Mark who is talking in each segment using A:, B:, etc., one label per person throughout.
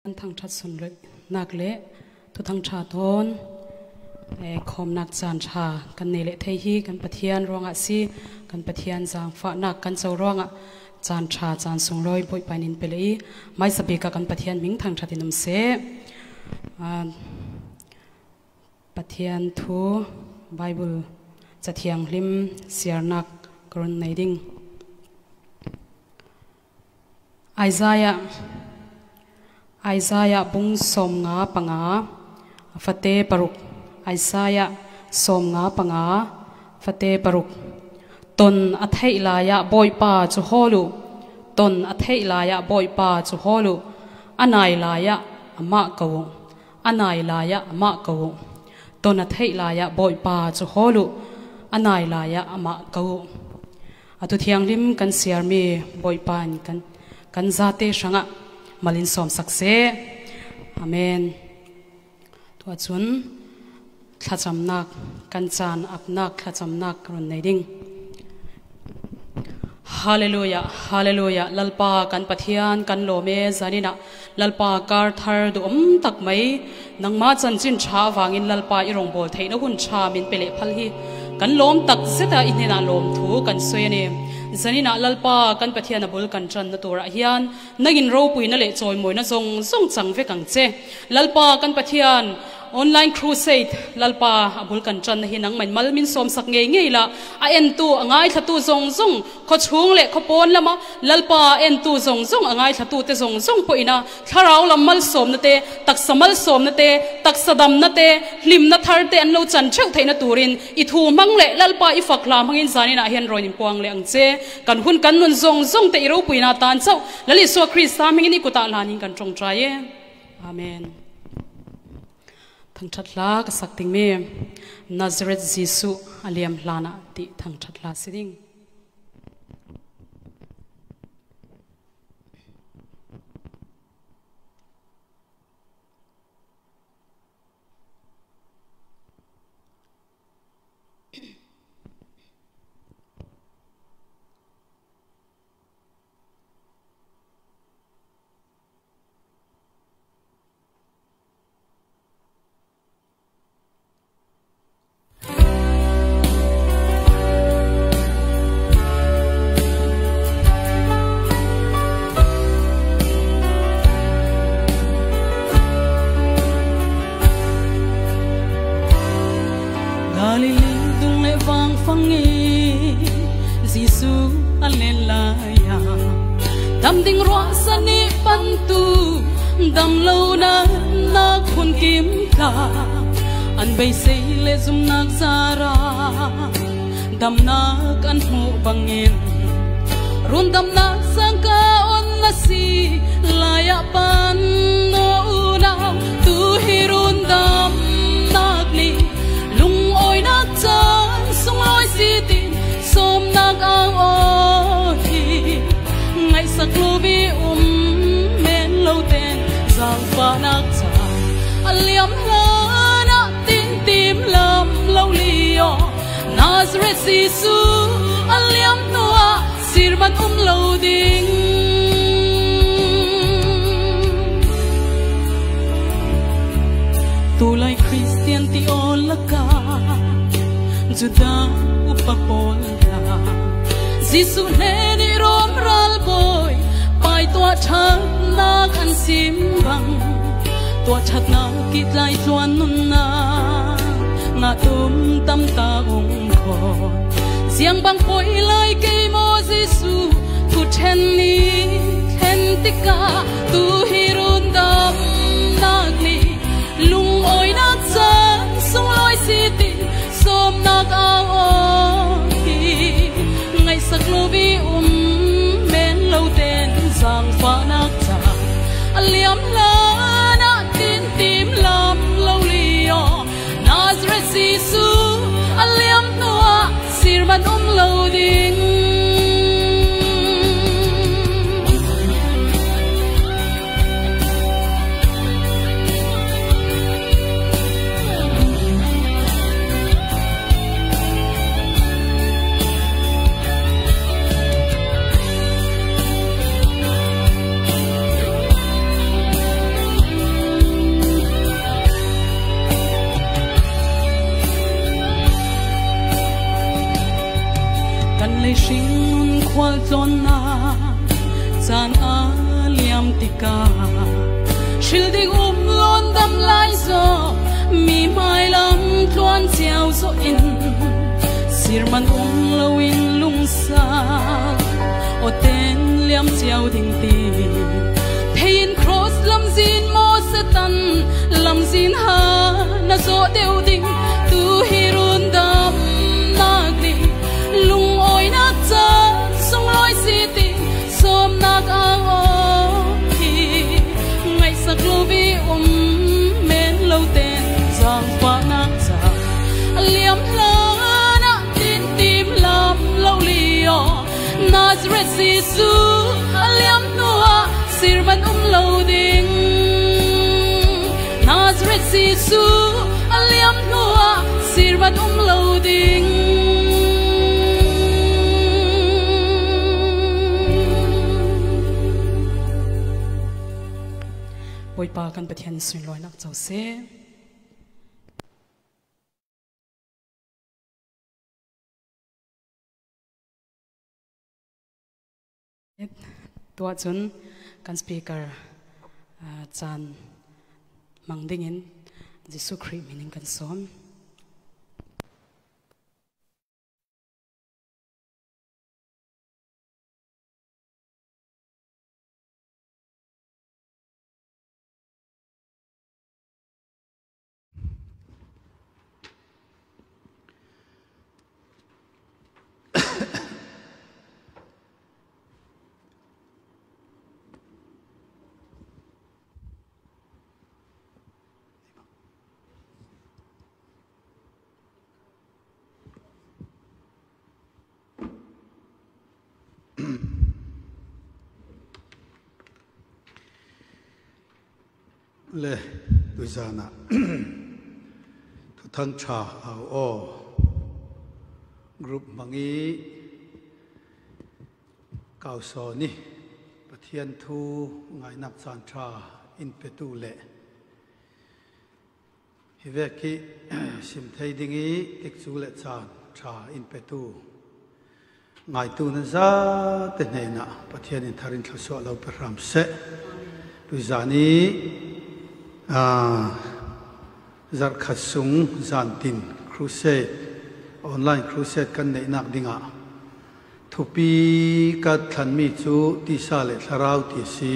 A: thằng chặt xuân lợi nạc lệ thu thằng trà tôn khom nạc chan trà kan nei le thei hi kan pathian ronga si kan pathian jang fa nak kan chau ronga chan trà chan sung roi boi panin pelei mai sabi ka kan pathian ming thang thatin um se pathian thu bible chathiang lim siarnak kron nei ding Isaiah bung som nga panga fate paruk Isaiah som nga panga fate paruk ton athei laya boy pa chu holu ton athei laya boy pa chu holu anai laya ama kawu anai laya ama kawu ton athei laya boy pa chu holu anai laya ama kawu atu thiang lim kan siar mi boy pan kan zate shanga malin som sakse amen to chun thachamnak kan chan apnak thachamnak ron nei ding hallelujah hallelujah lalpa kan pathian kan lome zanina lalpa kar thar du tak mai nangma chanchin tha wangin lalpa irong bol theina hun tha min pele phal hi kan lom tak zeta inena lom thu kan soyani zanina lalpa kan pathian abul kan tran na tura hian nagin ro puina le choi moina zong chang ve kang che lalpa kan pathian online crusade lalpa abul kan tran hi nang man malmin som sak ngei la a en tu angai thatu zong kho chung le kho pon lama lalpa en tu zong angai thatu te zong poina tharau lamal som na te tak samal som na te tak sadam na te lim na thar te an lo chan cheu theina turin I thu mang le lalpa I fakla mangin zanina hian roin puang le ang che kan hun kan nun zong te iro puina tan chau lali so krista mingin I kuta lanin kan tong traye amen thang thatla ka sakting me Nazareth Jesu aliam hlana ti thang thatla siding
B: Dam ding roa sani pantu dam lâu na nak hun kim ka an bay say le zum nak zara dam nak an mu bangin run dam nak sang ka on na si laya pan no una tu hirun dam nak ni lung oi nak chan sung oi si tin som nak ang oi ngày sắc lubi men lâu tên giang pha nak cha aliam na tin tim lam lâu lio Nazareth Jesu aliam noa sirman lâu ding tu lai Christian ti olaka juda upapola Jesu neni rom ral boy pai tua chat na kan sim bang tua chat na kit lai chuan nun na nga tum tam ta ong kho siang bang poi lai ke mo Jesu tu chen ni chen tika tu hirun dam nak ni lung oi nak chan sung loi si ti som nak ao ngày sắc lubi men lâu tên giang pha nak cha aliam la na tin tim lam lâu lio Nazareth Jesu aliam noa sirman lâu ding sual ton na chan a liam tika shil ding lon dam lai zo mi mai lam tuan chiao zo in sirman lowin lung sa o ten liam chiao ding ti pain cross lam zin mo satan lam zin ha na zo deu ding tu hirun dam nagli lung oi na cha song loi si ti som nak ang o hi ngai sak lo vi men lo ten jang pa na cha liam la na tin tim lam lo lio Nazareth Sisu liam noa sirman lo ding Nazareth Sisu liam noa sirman lo ding
A: bồi pa kan pathian suin loi nak chau se tua chun kan speaker chan mangdingin Jesu Christ meaning kan som
C: le Luzana tu thang cha au o group mangi cao so ni pathian thu ngai nak chan cha in petu le hi ve ki sim thei dingi tik chu le chan cha in petu ngai tu na za te nei na pathian in tharin thlo lo peram se Luzani zar khasung zantin crusade online crusade kan nei nak dinga thupi ka than mi chu ti sa le tharau ti si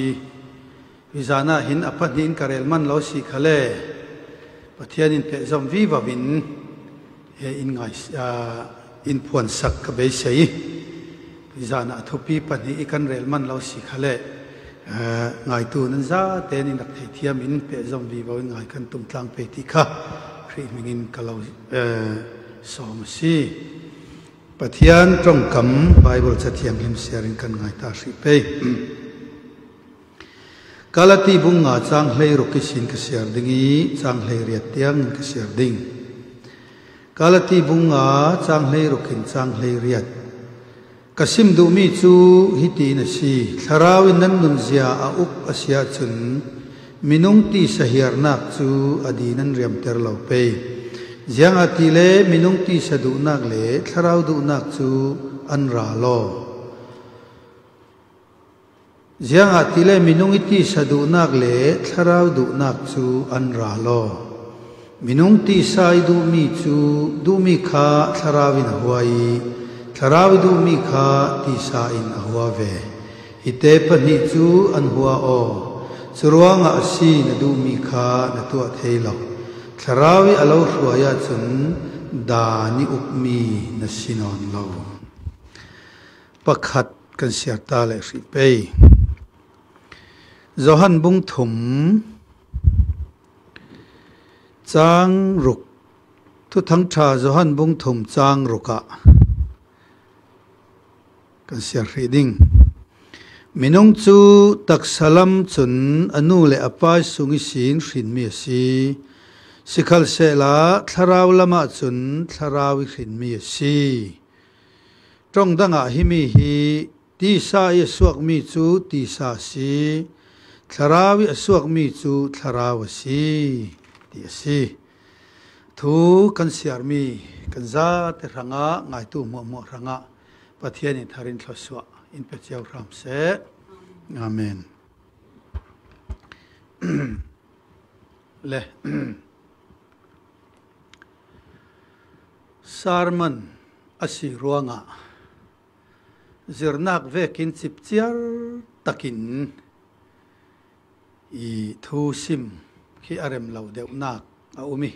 C: vizana hin apanin karel man lo si khale pathian in pe zom vi va vin he in ngai in phuan sak ka be sei vizana thupi pani ikan rel man lo si khale ngai tu nan za ten in dak thei thiam in pe zom vi bo ngai kan tum tlang pe ti kha khri mingin kalau som si pathian trong kam bible cha thiam him sharing kan ngai ta hri pe kalati bunga chang hlei ro ki sin ka share dingi chang hlei riat tiang ka share ding kalati bunga chang hlei ro kin chang hlei riat kasim du mi chu hiti na si tharawin nan nun zia a up asia chun minung ti sahiar nak chu adinan riam ter lo pe jiang atile minung ti sadu nak le tharau du nak chu an ra lo jiang atile minung ti sadu nak le tharau du nak chu an ra lo minung ti sai du mi chu du mi kha tharawin huai tharawidu mi kha ti sa in ahua ve ite pani chu an hua o churuanga asi na du mi kha na tu theilo tharawi alo hruaya chun da ni upmi na sinon lo pakhat kan siar ta le hri pe zohan bung thum chang ruk thu thang tha zohan bung thum chang ruka kan siar reading minung chu taksalam chun anu le apai sungi sin hrin mi si sikhal se la thlaraw lama chun thlarawi hrin mi si trong danga himi hi ti sa ye suak mi chu ti sa si thlarawi asuak mi chu thlaraw si ti si thu kan siar mi kan za te ranga ngai tu mo mo ranga pathian in tharin thloswa in pe chiao ram se amen le sarman asi ruanga zirnak vekin chip chiar takin i thu sim khi arem lo deuh nak a umi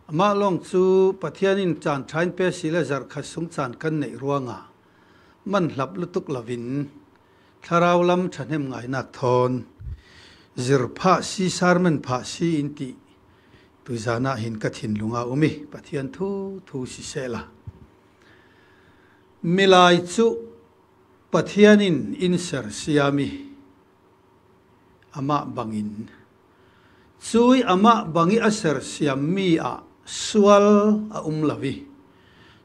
C: ama long chu pathianin chan thain pe sila zar kha sung chan kan nei ruanga man hlap lutuk lavin tharau lam thanem ngai nak thon zir pha si sarman pha si inti tuizana hin ka thin lunga umi pathian thu si sela milai chu pathianin inser siami ama bangin chui ama bangi aser siam mi a sual a lavi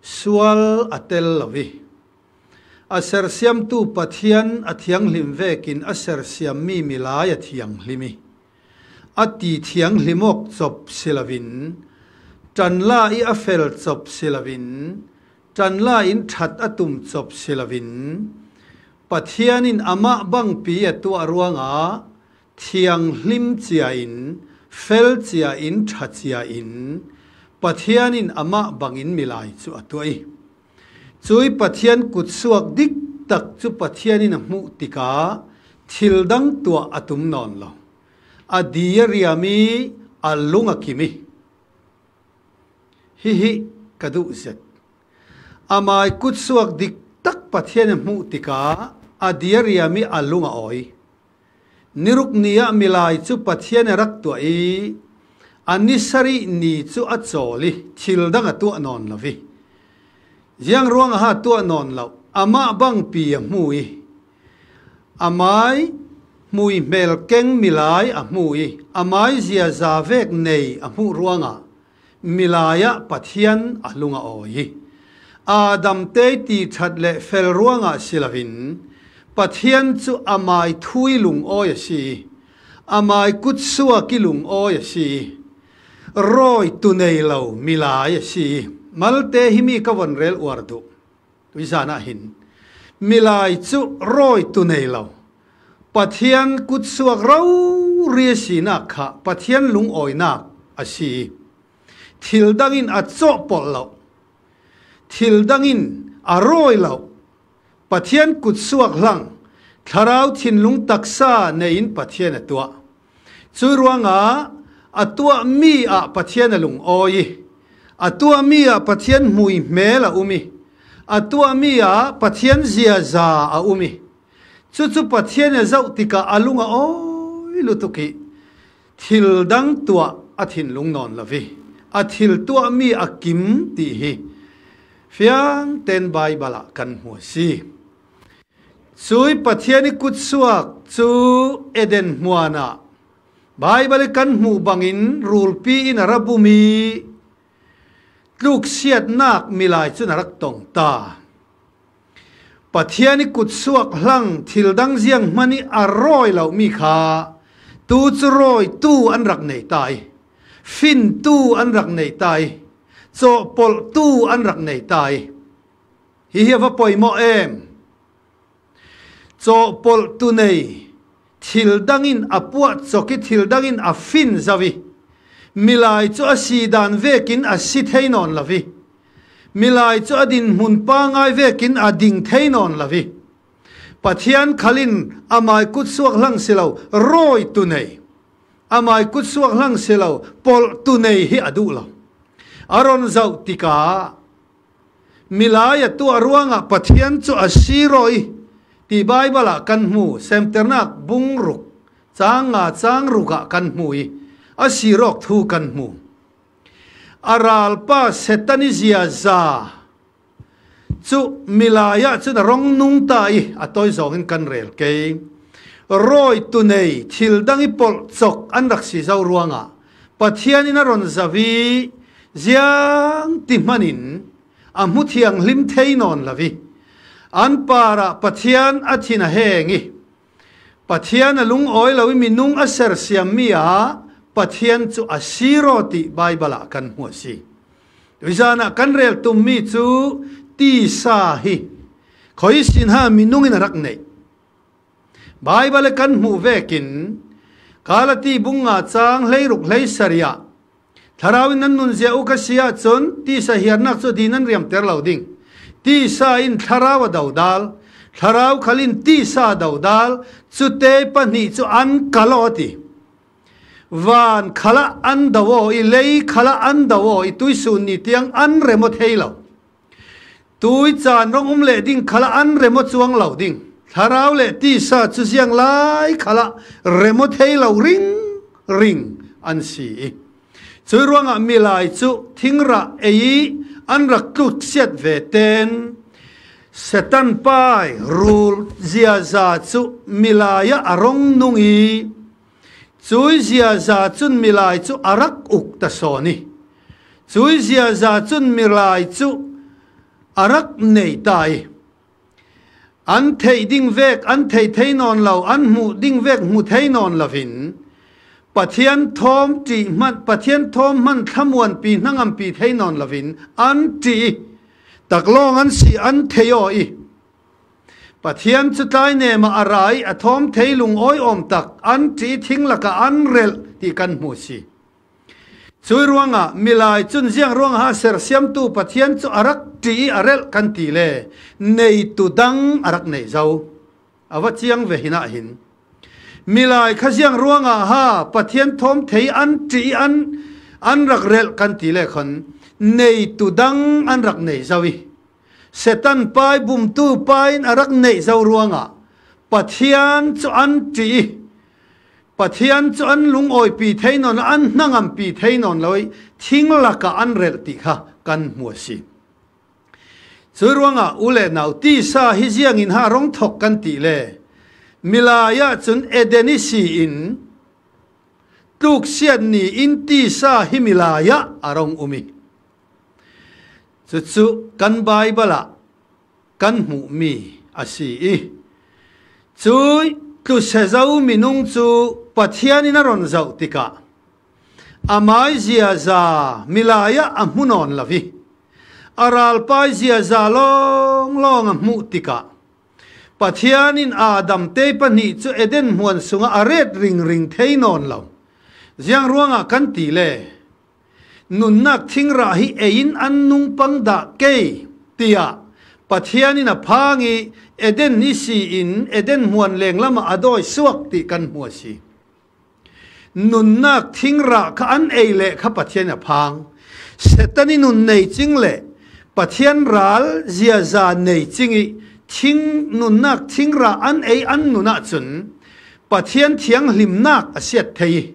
C: sual atel lavi aser siam tu pathian athiang hlim vekin aser siam mi milai athiang hlimi ati thiang hlimok chop silavin tanla i afel chop silavin tanla in that atum chop silavin pathianin ama bang pi atu arwanga thiang hlim chia in fel chia in tha chia in pathianin ama bangin milai chu atoi chui pathian kut suak dik tak chu pathianin mu tika thildang tua atum non lo adia riami alunga kimi hi kadu zet amai kut suak dik tak pathianin mu tika adia riami alunga oi niruk niya milai chu pathian rak tua i anisari ni chu acholi thildang atu non lavi yang ruang ha tu non lo ama bang pi mui amai mui mel keng milai a mui amai zia zavek nei a mu ruanga milaya pathian alunga oi adam te ti thatle fel ruanga silavin pathian chu amai thui lung oi si amai kut suwa kilung oi si roi tu nei lo milai si malte himi ka von rel wardu tuisana hin milai chu roi tu nei lo pathian kut suwa rau ri si na kha pathian lung oi nak asi thildangin a cho pol lo thildangin a roi lo pathian kut suak hlang tharau thin lung taksa nein pathian atua chu ruanga atua mi a pathian lung oi atua mi a pathian mui mela umi atua mi a pathian zia za a umi chu pathian zau tika alunga oi lutuki thildang tua athin lung non lavi athil tua mi akim ti hi fiang ten bible kan hu si chui pathiani kut suak chu eden muana bible kan mu bangin rul pi in arabumi luk siat nak milai chu narak tong ta pathiani kut suak hlang thildang ziang mani aroi lo mi kha tu chu roi tu an rak nei tai fin tu an rak nei tai cho pol tu an rak nei tai hi va poimo em cho pol tu nei thildangin apua choki thildangin a fin zawi milai chu asidan vekin asi theinon lavi milai chu adin mun pa ngai vekin ading theinon lavi pathian khalin amai kut suak hlang silo roi tu nei amai kut suak hlang silo pol tu nei hi adu lo aron zau tika milaya tu arwanga pathian chu asiroi ti bible kan mu semternak bungruk changa changruka kan mui asirok thu kan mu aral pa setanizia za chu milaya chu na rong nung tai atoi zong in kan rel ke roi tu nei thildangi pol chok an rak si zau ruanga pathian in ron zavi ziang ti manin amu thiang lim theinon lavi an para pathian athina hengi pathian alung oi lo mi nung aser siam mi a pathian chu asiro ti bible kan hu si tuizana kan rel tum mi chu ti sa hi khoi sin ha minung in rak nei Bible kan mu vekin kalati bunga chang leiruk leisaria tharawin nan nun je ukasia chon ti sa hiarnak chu dinan riam ter loading ti sa in tharawa daudal tharaw khalin ti sa daudal chute pani chu an kaloti van khala an dawo I lei khala an dawo I tuisun ni tiang an remote heilo tui chan rong le ding khala an remote chuang lo ding tharau le ti sa chu siang lai khala remote heilo ring an si chu ruanga milai chu thingra ei an rak tut siat ve ten setan pai rul zia za chu milaya arong nungi chui zia za chun milai chu arak uk ta soni chui zia za chun milai chu arak nei tai an thei ding vek an thei non lo an mu ding vek mu thei non lovin pathian thom ti man pathian thom man thamuan pi nangam pi thei non lovin an ti taklong an si an theyo I pathian chu tai ne ma arai athom theilung oi om tak an ti thing laka an rel ti kan mu si chui ruanga milai chun jiang ruang ha ser siam tu pathian chu arak ti arel kan ti le nei tu dang arak nei zau awa chiang ve hina hin milai kha jiang ruanga ha pathian thom thei an ti an rak rel kan ti le khon nei tu dang an rak nei zawi setan pai bum tu pai arak nei zau ruanga pathian chu an ti pathian chu an lung oi pi theinon an nangam pi theinon loi thing laka an rel ti kha kan mu si chu ruanga ule nau ti sa hi jiang in ha rong thok kan ti le milaya chun edenisi in tuk siat ni in ti sa hi milaya arong umi chu kan Bible kan mu mi asi chui tu se zau minung chu pathian in aron zau tika amai zia za milaya amunon lavi aral pai zia za long mu tika pathian in adam te pani chu eden muan sunga aret ring theinon lo jiang ruanga kan ti le nun nak thingra hi ein an nung pangda ke tia pathian in a phangi eden ni si in eden muan leng lama adoi suak ti kan mu si nun nak thingra kha an eile kha pathian a phang setani nun nei ching le pathian ral zia za nei chingi thing nun nak thingra an ei an nuna chun pathian thiang hlim nak a siat thei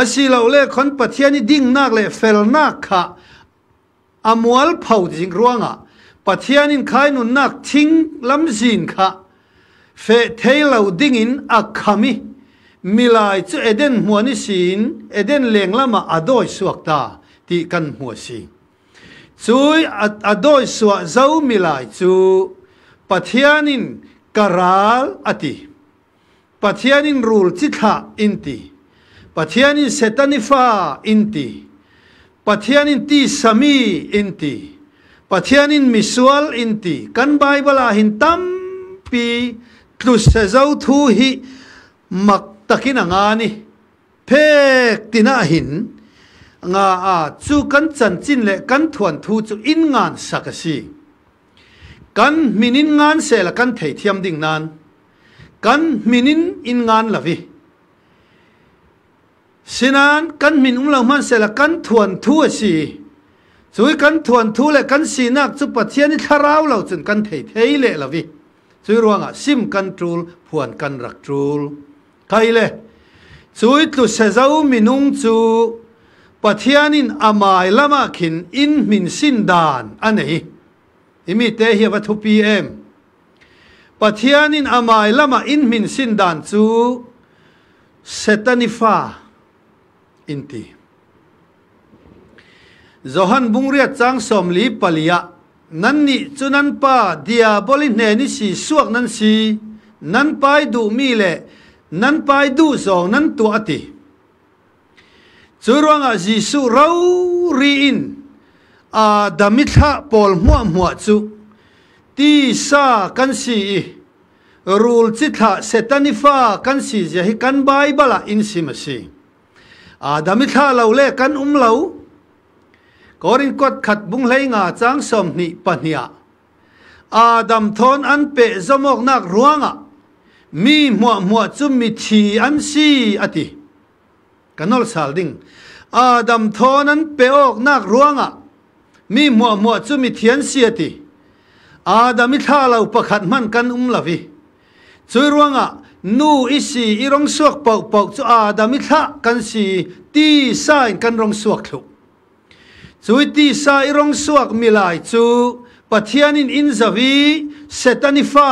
C: asi lo le khon pathian ni ding nak le fel nak kha amwal phau jing ruanga pathian in khai nun nak thing lam zin kha fe thailo ding in akhami milai chu eden muani sin eden leng lama adoi suakta ti kan mu si chui adoi suwa zau milai chu pathian in karal ati pathian in rul chitha inti pathian in setanifa inti pathian in ti sami inti pathian in misual inti kan Bible a hin tam pi tlus se zau thu hi mak takin anga ni phek tina hin nga a chu kan chan chin le kan thuan thu chu in ngan sakasi kan minin ngan se la kan thei thiam ding nan kan minin in ngan lavi sinan kan min umlo man se la kan thuan thu si chui kan thuan thu le kan si nak chu pathian ni tharau lo chun kan thei le lavi chui ruanga sim kan trul phuan kan rak trul kai le chui tu se zau minung chu pathian in amai lama khin in min sin dan anei imi te hi wa thu pm pathian in amai lama in min sin dan chu setanifa inti Zohan bungriat chang somli palia nanni chunan pa diaboli ne ni si suak nan si nan pai du mi le nan pai du zong nan tu ati churuanga jisu rau ri in a damitha pol hmuah chu ti sa kan si rule chi tha setani fa kan si je hi kan bible in simasi adami tha lo le kan lo korin kot khat bung lei nga chang som ni pahnia adam thon an pe zomok nak ruanga mi mo chum mi thi an si ati kanol sal ding adam thon an pe ok nak ruanga mi mo chum mi thian si ati adami tha lo pakhat man kan lawi chui ruanga nu isi irong suak pau chu adami tha kan si ti sa in kan rong suak thu chui ti sa irong suak milai chu pathian in zawi setani fa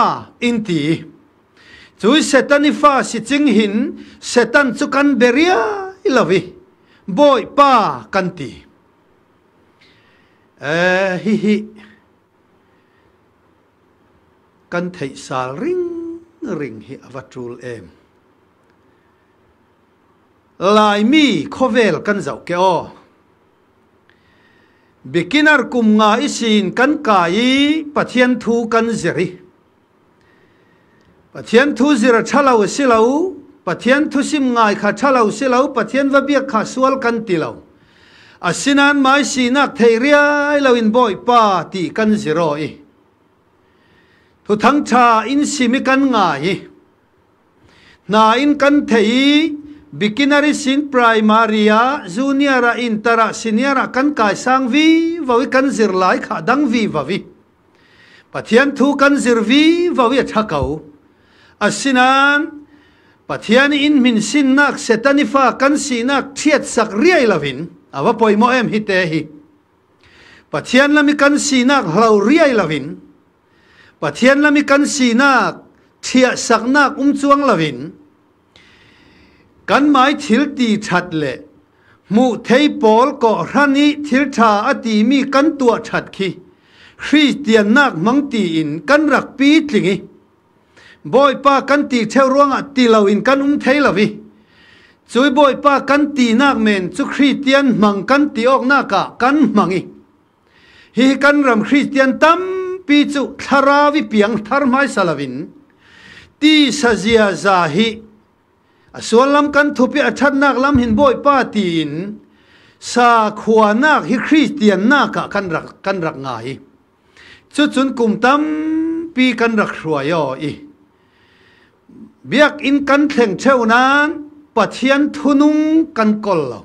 C: in ti chui setani fa si ching hin setan chu kan beria ilawi boy pa kan ti hi kan thei sal ring hi avatul em lai mi khovel kan zau ke o beginner kum nga isin kan kai pathian thu kan zeri pathian thu zira thalo silo pathian thu sim ngai kha thalo silo pathian va bia kha sual kan tilo asinan mai sinak theiria loin boy pa ti kan zero i thu thang cha in simi kan ngai na in kan thei beginner sin primaria junior intera senior kan kai sang vi vawi kan zir lai kha dang vi vawi pathian thu kan zir vi vawi thakau asinan pathian in min sin nak setani fa kan sinak thiat sak riai lavin awa poimo em hi te hi pathian lami kan sinak hlau riai lavin pathian lami kan sinak thia saknak chuang lavin kan mai thil ti that le mu thei pol ko rani thil tha ati mi kan tua that khi Christian nak mang ti in kan rak pi tlingi boy pa kan ti theu ruanga ti lo in kan thei lawi chui boy pa kan ti nak men chu Christian mang kan ti ok na ka kan mangi hi kan ram Christian tam pi chu tharawi piang thar mai salawin ti sajia zahi aswalam kan thupi athat nak lam hin boy pa tin sa khuanak hi Christian na ka kan rak ngai chu chun kum tam pi kan rak hruayo i biak in kan thleng cheunan pathian thunung kan kol lo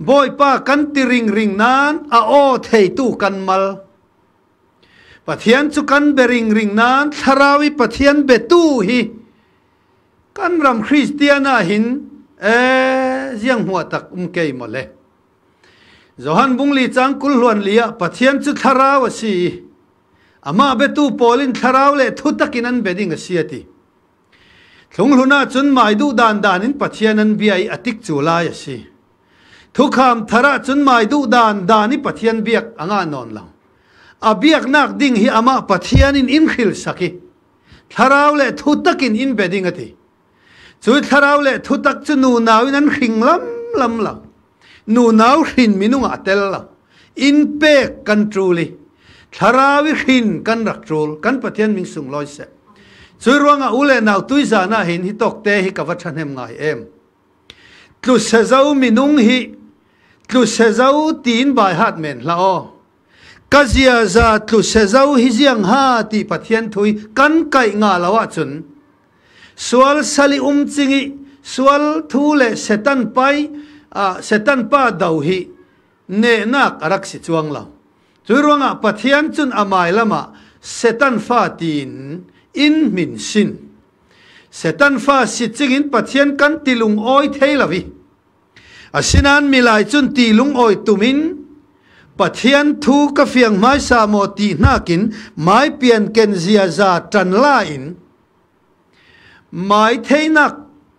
C: boy pa kan ti ring nan a o thei tu kan mal pathian chu kan bering nan tharawi pathian betu hi kan ram Christiana hin ziang hua tak kei mole Johan bungli chang kul huan lia pathian chu tharaw si ama betu polin tharaw le thu takin an beding asiati thung luna chun mai du dan in pathian an biai atik chulai asi thu kham thara chun mai du dan ni pathian biak anga non lang abiak nak ding hi ama pathian in khil saki tharaw le thu takin in beding ati chui tharaw le thu tak chu nu nawin an hring lam nu naw hrin minung atel la in pek kan truli tharawi hrin kan rak trul kan pathian ming sung loi se chui ruanga ule naw tuiza na hin hi tok te hi kawathan hem ngai em tlu se zau minung hi tlu se zau tin bai hat men la o kazia za tlu se zau hi jiang ha ti pathian thui kan kai nga lawa chun sual sali chingi sual thu le setan pai setan pa dau hi ne nak arak si chuang la churonga pathian chun amai lama setan fa tin in min sin setan fa si chingin pathian kan tilung oi theilawi asinan milai chun tilung oi tumin pathian thu ka fiang mai sa mo ti nakin mai pian ken zia za tan la in mai theinak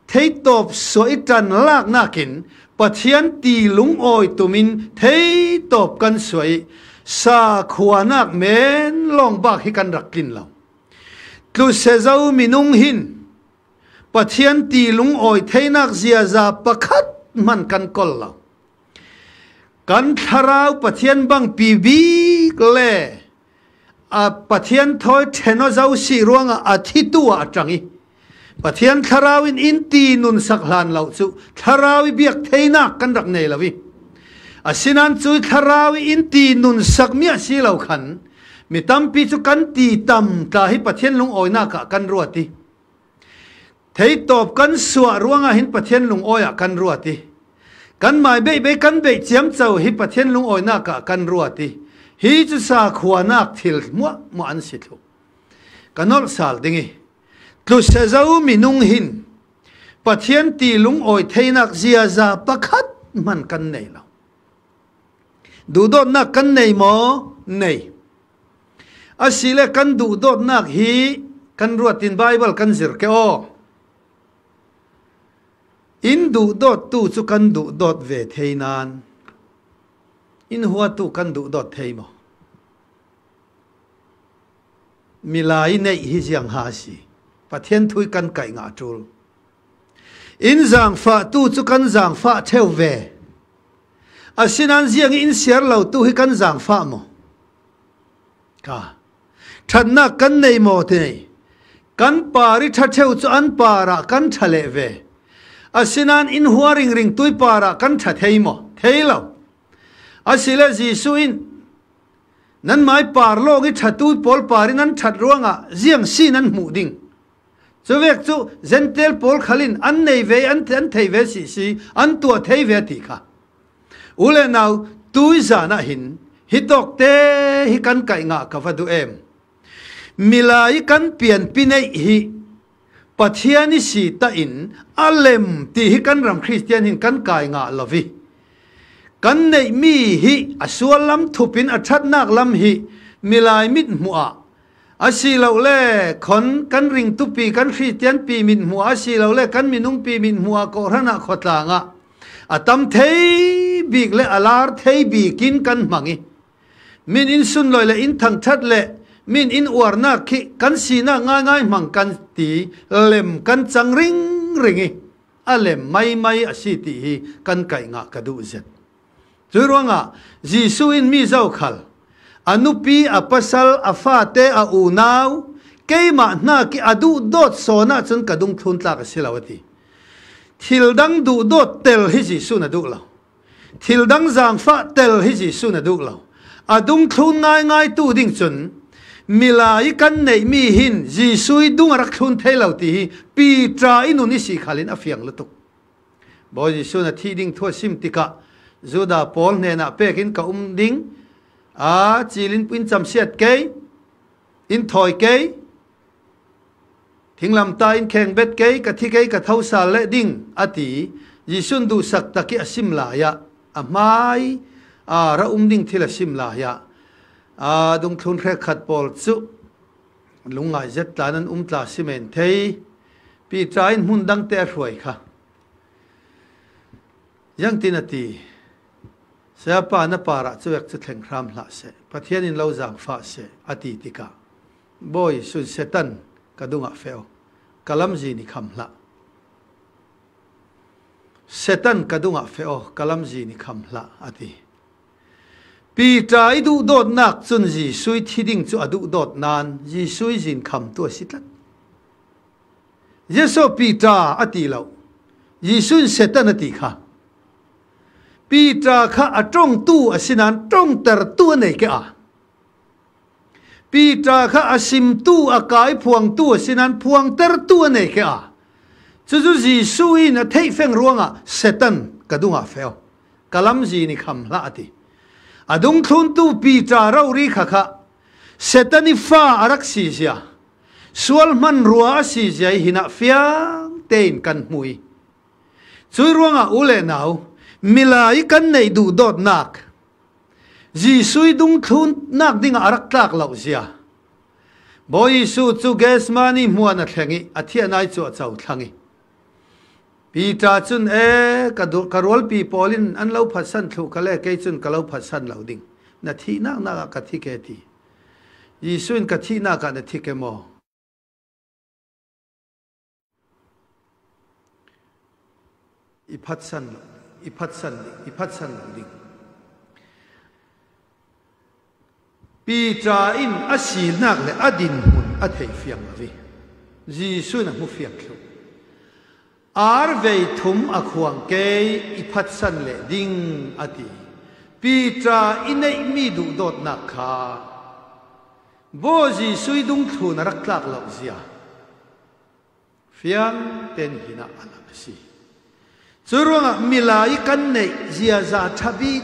C: thei top soi tan lak nakin pathian ti lung oi tumin thei top kan soi sa khuanak men long bak hi kan raklin lo tlu se zau minung hin pathian ti lung oi theinak zia za pakhat man kan kol lo kan tharau pathian bang pi bi le pathian thoi theno zau si ruanga athitua atrangi pathian tharawin inti nun saklan lau chu tharawi biak theina kan rak nei lawi asinan chu tharawi inti nun sakmia si lau khan mi tampi chu kan ti tam ta hi pathian lung oina ka kan ruati thei top kan suwa ruanga hin pathian lung oya kan ruati kan mai be kan be chiam chau hi pathian lung oina ka kan ruati hi chu sa khuanak thil mo an si thu kanol sal dingi tlu se zau minung hin pathian ti lung oi theinak zia za pakhat man kan nei lo du dot na kan nei mo nei asile kan du dot nak hi kan ruatin bible kan zir ke o in du dot tu chu kan du dot ve theinan in huwa tu kan du dot thei mo milai nei hi jiang ha si pathian thui kan kai nga tul in zang fa tu chu kan zang fa theu ve asinan jiang in siar lo tu hi kan zang fa mo ka thanna kan nei mo te kan pari tha theu chu an para kan thale ve asinan in huaring ring tui para kan tha thei mo thei lo asile jisu in nan mai par lo gi tha tui pol pari nan that ruanga jiang si nan mu ding chu vek chu zentel pol khalin an nei ve an thei ve si an tua thei ve ti kha ule now tui zana hin hitok te hi kan kai nga ka vadu em milai kan pian pinei hi pathiani si ta in alem ti hi kan ram christian hin kan kai nga lovi kan nei mi hi asual lam thupin athat nak lam hi milai mit mua asi lo le khon kan ring tu pi kan christian pi mit mua asi lo le kan minung pi mit mua ko rana khotlanga atam thei big le alar thei bi kin kan mangi min in sun loi le in thang that le min in warna khi kan sina ngai mang kan ti lem kan chang ring ringi alem mai asi ti hi kan kai nga kadu zet churonga jisu in mi zau khal anupi apasal afate a unaw keima na ki adu dot sona chun kadung thun tla ka silawati thildang du dot tel hi jisu na du lo thildang zang fa tel hi jisu na du lo adung thun ngai tu ding chun milai kan nei mi hin jisui dung rak thun thelo ti pi tra inu ni si khalin afiang lutuk bo jisu na thi ding tho sim tika zuda pol ne na pekin ka ding a chilin pin cham siat ke in thoi ke thinglam ta in kheng bet ke ka thi ke ka thau sal le ding ati jisun du sak taki asim la ya amai a ra ding thila sim la ya a dung thun re khat pol chu lungai zet tanan tla simen thei pi train mun dang te roi kha yang tinati sa pa na para chuek chu thleng ram hla se pathian in lo jang fa se ati tika boy sun setan kadunga feo kalam ji ni kham hla setan kadunga feo kalam ji ni kham hla ati pi trai du dot nak chun ji sui thiding chu adu dot nan ji sui jin kham tu sitlat yeso pi ta ati lo ji sun setan ati kha pi tra kha atong tu asinan tong ter tu nei ke a pi tra kha asim tu akai phuang tu asinan phuang ter tu nei ke a chu chu ji sui na thei feng ruanga setan kadunga feo kalam ji ni kham hla ati adung thun tu pi tra rau ri kha kha setani fa arak si sia sual man ruwa si jai hina fiang tein kan mui chui ruanga ule nau milai kan nei du dot nak ji sui dung thun nak ding arak tak lau sia boy su chu gas mani muana thengi athia nai chu chau thangi pi ta chun e karol pi polin an lo phasan thu kale ke chun kalo phasan lo ding na thi na ka thi ke ti ji suin ka thi na ka na thi ke mo iphatsan pi tra in asil nak le adin hun a thei fiang vi Gisu na mu fiang thu ar vei thum a khuang ke I phat san le ding ati pi tra inei mi du dot nak kha bo Gisu dung thu na rak tlak lo zia fiang ten hina ala si Churunga milai kan nei zia za thabi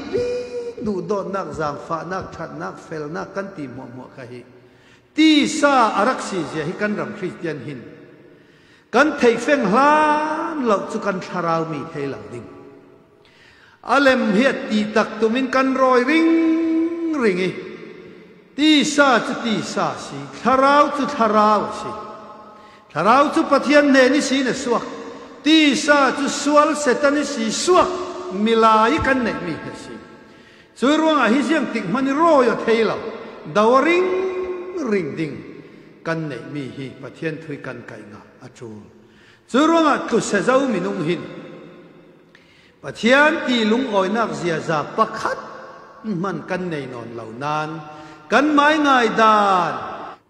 C: du dot nak zang fa nak that nak fel nak kan ti mo mo ka hi ti sa arak si zia hi kan ram Christian hin kan thei feng hlan lo chu kan tharau mi thei lo ding alem hiat ti tak tumin kan roi ring ringi ti sa chu ti sa si tharau chu tharau si tharau chu pathian ne ni si na suak ti sa chu sual setan si suak milai kan nei mi ka si Churung a hi siang tik mani ro yo theilo dawaring ring ding kan nei mi hi pathian thui kan kai nga achu Churung a tu se zau minung hin pathian ti lung oi nak zia za pakhat man kan nei non lo nan kan mai ngai dan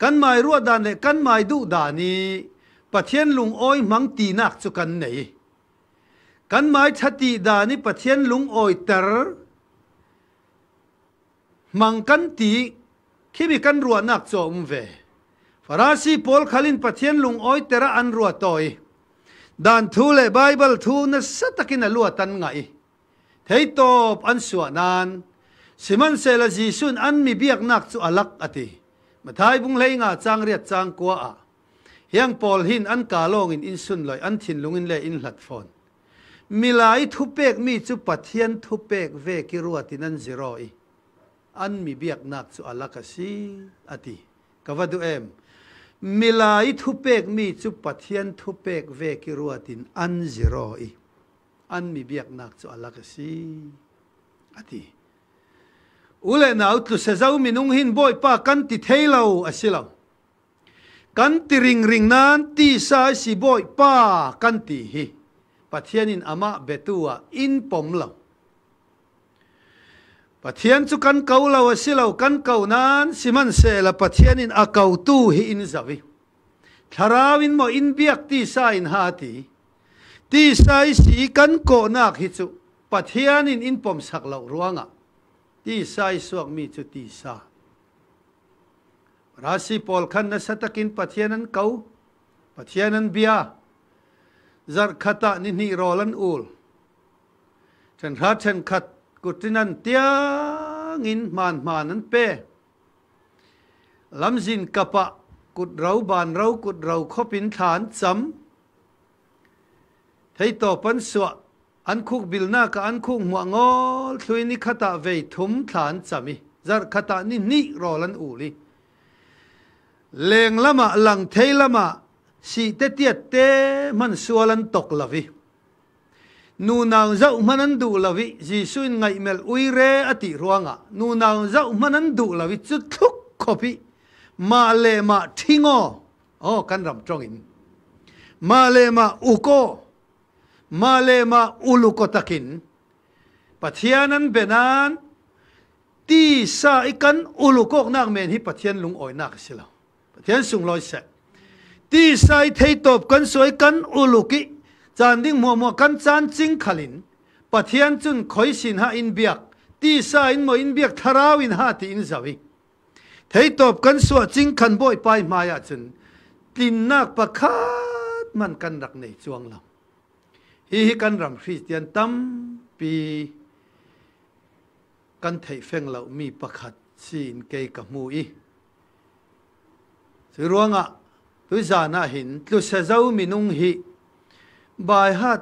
C: kan mai ru dan le kan mai du da ni pathian lung oi mang ti nak chu kan nei kan mai thati da ni pathian lung oi ter mang kan ti khi kan ruwa nak cho ve Farasi Paul khalin pathian lung oi tera an ruwa toi dan thu le Bible thu na satakin alua tan ngai thei top an suwa nan siman sela Jisun an mi biak nak chu alak ati mathai bung lei nga chang riat chang kwa a hiang Paul hin an kalong in sun loi an thin lungin le in hlat phone milai thu pek mi chu pathian thu pek ve ki ruwa tinan zero I an mi biak nak chu alakasi ati kavadu em milai thu pek mi chu pathian thu pek ve ki ruatin an zero I an mi biak nak chu alakasi ati ule na utlu se zau minung hin boy pa kan ti theilo asilo kan ti ring ring nan ti sa si boy pa kan ti hi pathianin ama betua in pomlo pathian chu kan kau lo asilo kan kau nan siman se la pathianin a kau tu hi in zawi tharawin mo in biak ti sa in hati ti sai si kan ko nak hi chu pathianin in pom sak lo ruanga ti sai suak mi chu ti sa rasi Paul khan na satakin pathianan kau pathianan bia zar khata ni ni rolan ul chen ra chen khat Kutinan tiang in man pe lamzin kapa kut rau ban rau kut rau khopin than cham thei to pan suwa an khuk bilna ka an khuk muwa ngol thlui ni khata vei thum than chami zar khata ni rolan uli leng lama lang thei lama si te tiat te man sualan tok lavi nu nang zau manan du lawi Jisuin ngai mel uire ati ruanga nu nang zau manan du lawi chu thuk khopi ma le ma thingo kan ram trongin ma le ma uko ma le ma uluko takin pathianan benan ti sa ikan ulukok nak men hi pathian lung oi nak sila pathian sung loi se ti sai thei top kan soi kan uluki chan ding mo kan chan ching khalin pathian chun khoi sin ha in biak ti sa in mo in biak tharau in ha ti in zawi thei top kan suwa ching khan boy pai maya chun tin nak pakhat man kan rak nei chuang lam hi kan ram Christian tam pi kan thei feng lo mi pakhat sin ke ka mu I ruanga tu zana hin tlu sa zau minung hi bai hat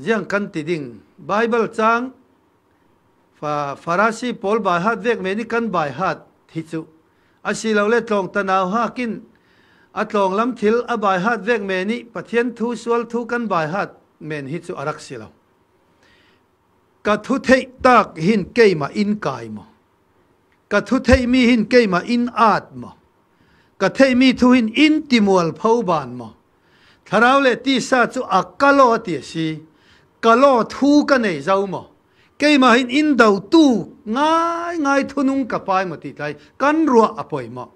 C: jiang kan ti ding Bible chang Farasi Paul bai hat vek me ni kan bai hat thi chu asilo le tlong tanaw ha kin atlong lam thil a bai hat vek me ni pathian thu sual thu kan bai hat men hi chu arak silo ka thu thei tak hin keima in kai mo ka thu thei mi hin keima in at mo ka thei mi thu hin in timual phau ban mo tharau le ti sa chu akalo ti si kalo thu ka nei zau mo cái mà hình in đầu tu ngay ngay thunung kapai mà ti tai kan ruwa apoi mo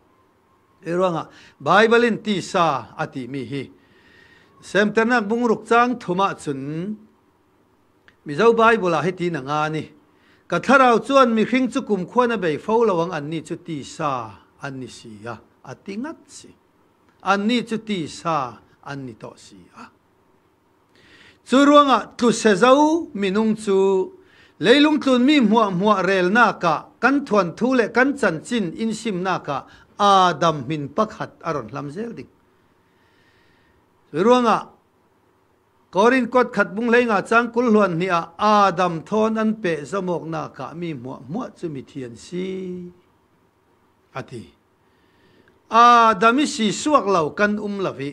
C: eranga Bible in ti sa ati mi hi sem tanak bung ruk chang thuma chun mi zo Bible a heti na nga ni ka tharau chuan mi hring chu kum khona bei fo lawang an ni chu ti sa an ni si ya atingat si an ni chu ti sa an ni to si ya chu ruanga tu se zo minung chu leilung tlun mi muwa rel na ka kan thuan thu le kan chan chin in sim na ka Adam min pakhat aron lam zel dik ruanga korin kot khat bung lenga chang kul hluan ni a Adam thon an pe zamok na ka mi muwa chu mi thian si ati Adam si suak lau kan lavi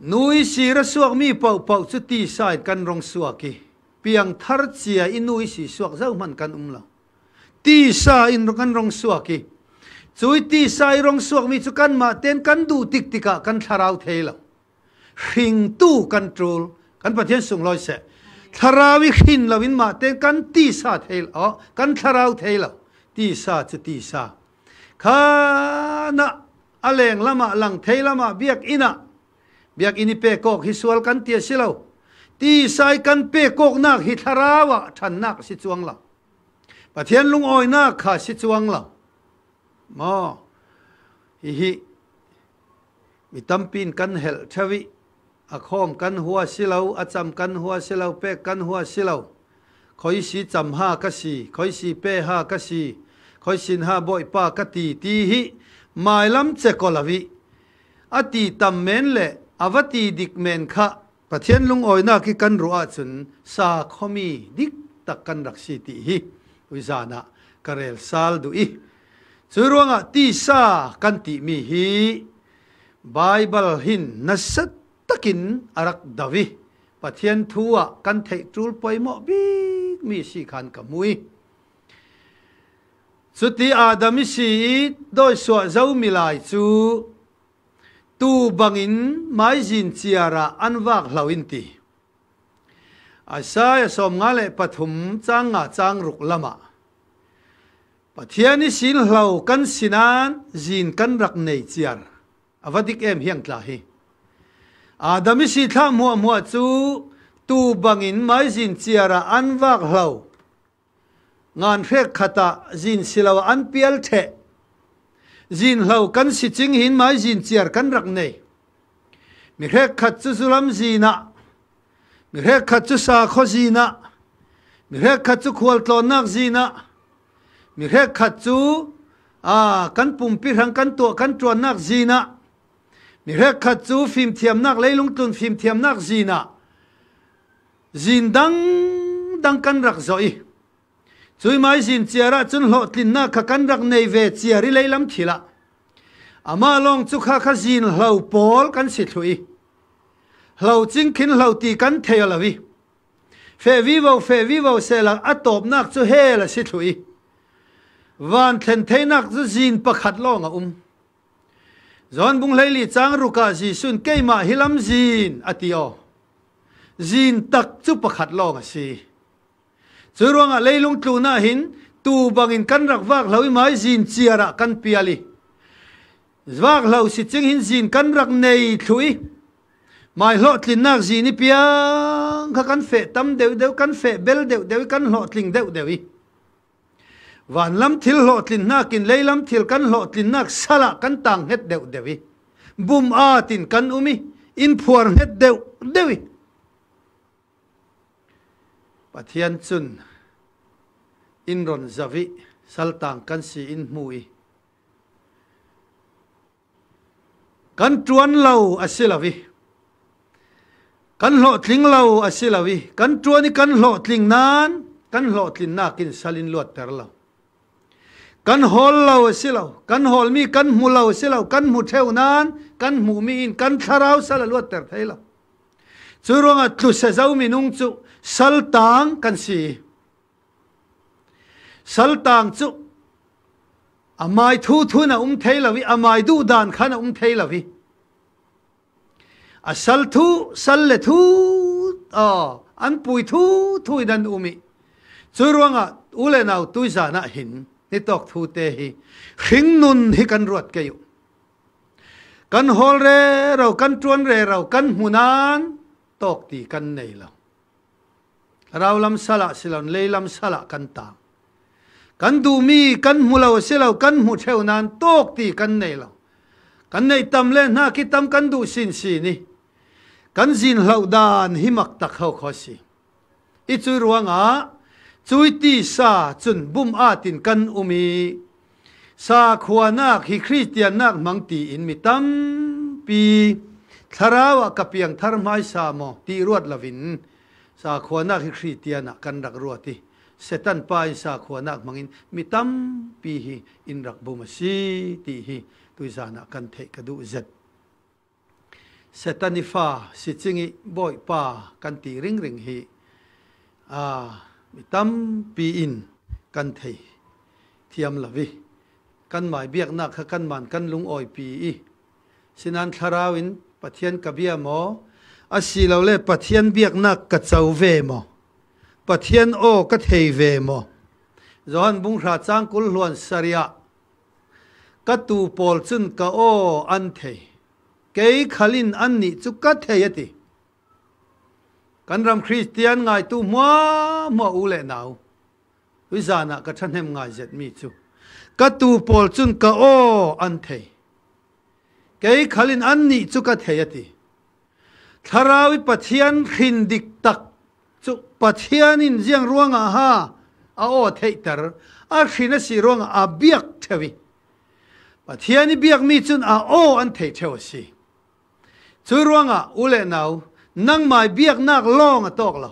C: nui si ra suak mi pau pau chu ti sai kan rong suaki piang thar chia inui si suak zau man kan lau ti sa in kan rong suaki chui ti sai rong suak mi chu kan ma ten kan du tik tika kan tharau theilo hing tu control kan pathian sung loi se tharawi khin lawin ma ten kan ti sa theilo kan tharau theilo ti sa chu ti sa khana aleng lama lang theilama biak ini pe kok hi sual kan tia silo ti sai kan pe kok nak hi tharawa than nak si chuang la pathian lung oi na kha si chuang la mo hi mi tampin kan hel thawi a khom kan huwa silo a cham kan huwa silo pe kan huwa silo khoi si cham ha ka si khoi si pe ha ka si khoi sin ha boi pa ka ti hi mai lam che kolawi ati tam men le avati dik men kha pathian lung oi na ki kan ruwa chun sa khomi dik tak kan raksi ti hi uizana karel sal du i churuanga ti sa kan ti mi hi Bible hin nasat takin arak dawi pathian thua kan thei tul poimo bi mi si khan kamui chuti Adam si doi so zo milai chu tu bangin mai jin chiara anwak hlawin ti Isaiah som ngale pathum changa chang ruk lama pathiani sin hlau kan sinan jin kan rak nei chiar avadik em hiang tla hi Adam si tha muwa chu tu bangin mai jin chiara anwak hlau ngan phek khata jin silaw an pial the jin hlau kan si ching hin mai jin chiar kan rak nei mi rek khat chu sulam zina mi rek khat chu sa kho zina mi rek khat chu khwal tlon nak zina mi rek khat chu kan pum pi rang kan to kan tron nak zina mi rek khat chu phim thiam nak leilung tun phim thiam nak zina zin dang kan rak zoi chui mai jin chiara chun hlo tlin na kha kan rak nei ve chiari leilam thila ama long chu kha zin hlo pol kan si thui hlo ching khin hlo ti kan theilawi fe vivo se la atop nak chu he la si thui van thlen theinak chu jin pakhat longa zon bung leili chang ruka ji sun keima hilam jin atio jin tak chu pakhat longa si churuanga leilung tluna hin tu bangin kan rak wak hloi mai jin chiara kan piali wak hlo si ching hin jin kan rak nei thui mai hlo tlin nak jin ni piang kha kan fe tam deu kan fe bel deu kan hlo tling deu van lam thil hlo tlin nakin leilam thil kan hlo tlin nak sala kan tang het deu bum a tin kan umi in phuar het dewi pathian chun in ron zavi saltang kan si in mui kan tuan lau asilawi kan hlo tling lau asilawi kan tuani kan hlo tling nan kan hlo tlin nakin salin luat terlo kan hol lau asilaw kan hol mi kan mu lau asilaw kan mu theu nan kan mu mi in kan tharau sala luat ter thailo churonga tlu se zau mi nung chu saltang kan si saltang chu amai thu na theilawi amai du dan khana theilawi a sal thu sal le thu an pui thu thui dan umi chu ruanga ule nau tuiza na hin ni tok thu te hi hring nun hi kan ruat ke yu kan hol re rau kan tuan re rau kan hunan tok ti kan nei lo rau lam sala silon le lam sala kan ta kan du mi kan mulo silo kan mu theu nan tok ti kan nei lo kan nei tam le na ki tam kan du sin si ni kan zin hlau dan hi mak tak ho khosi I chu ruanga chui ti sa chun bum a tin kan umi sa khuanak hi Christian nak mang ti in mi tam pi tharawa kapiang thar mai sa mo ti ruat lavin sa khuanak hi Christian kan rak ruati setan pai sa khuanak mangin mi tam pi hi in rak bum si ti hi tuizana kan the ka du zet setanifa si chingi boy pa kan ti ring ring hi mi tam pi in kan thei thiam lawi kan mai biak na kha kan man kan lung oi pi I sinan tharawin pathian kabia mo asilo le pathian biak na ka chau ve mo pathian o ka thei ve mo zon bung ra chang kul luan saria ka tu pol chun ka o an thei kei khalin an ni chu ka thei ati kan ram Christian ngai tu mo ule nau wizana ka thanem ngai zet mi chu ka tu pol chun ka o an thei kei khalin an ni chu ka thei ati tharawi pathian khin dik tak chu pathian in jiang ruanga ha a o thei tar a khina si ruanga a biak thewi pathian I biak mi chun a o an thei theu si chu ruanga ule nau nang mai biak nak long a tok lo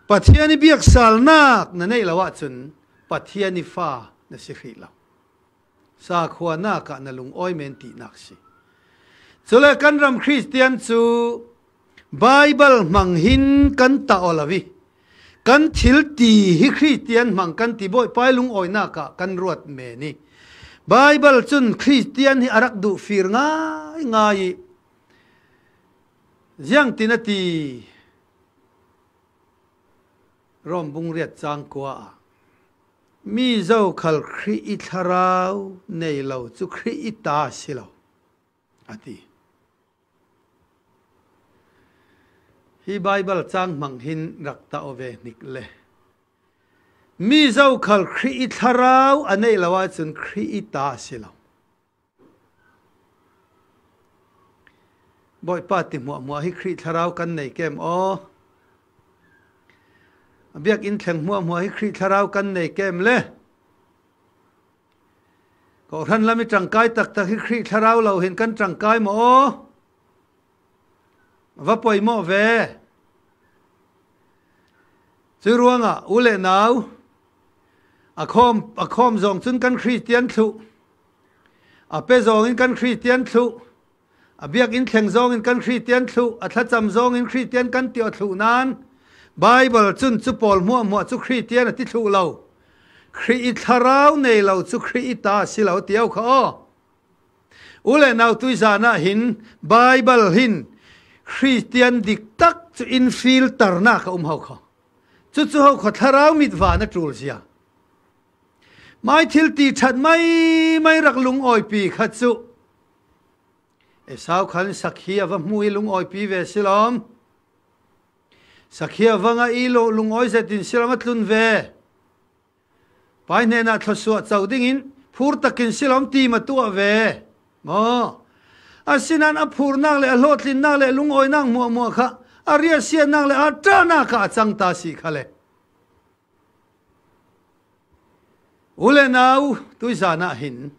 C: pathian I biak sal nak na nei lawa chun pathian I fa na si khri lo sa khwa na ka na lung oi men ti nak si chule kan ram Christian chu Bible mang hin kan ta olawi kan thil ti hi Christian mang kan ti boy pai lung oi na ka kan ruat me ni Bible chun Christian hi arak du fir ngai Giang tinati rom bung riat chang kwa mi zo khal khri I tharau nei lo chu khri I ta silo ati hi Bible chang mang hin rak ta ove nikle mi zo khal khri I tharau anei lawa chun khri I ta silo boy pati mua hi khri tharau kan nei kem o biak in thleng mua hi khri tharau kan nei kem le ko ran lami tangkai tak hi khri tharau lo hin kan tangkai mo va poi mo ve chu ruanga ule nau a khom zong chun kan Christian thu a pe zong in kan Christian thu a biak in thleng zong in kan Christian thu a thacham zong in Christian kan tio thu nan Bible chun chu pol mua chu Christian ti thu lo khri tharau nei lo chu khri ta si lo tiau kho ule nau tuizana hin Bible hin Christian dik tak chu in fil tarna ka ho kho chu ho kho tharau mit wa na trul sia mai thil ti that mai rak lung oi pi kha chu e sao khan sakhia va mui lung oi pi ve silom sakhia wanga I lo lung oi zetin silom atlun ve pai ne na thlosu chau ding in phur takin silom ti ma tu ve mo asinan a phur nak le lotlin nak le lung oi nak mo kha aria sia nak le a ta na ka chang ta si khale ule nau tuizana hin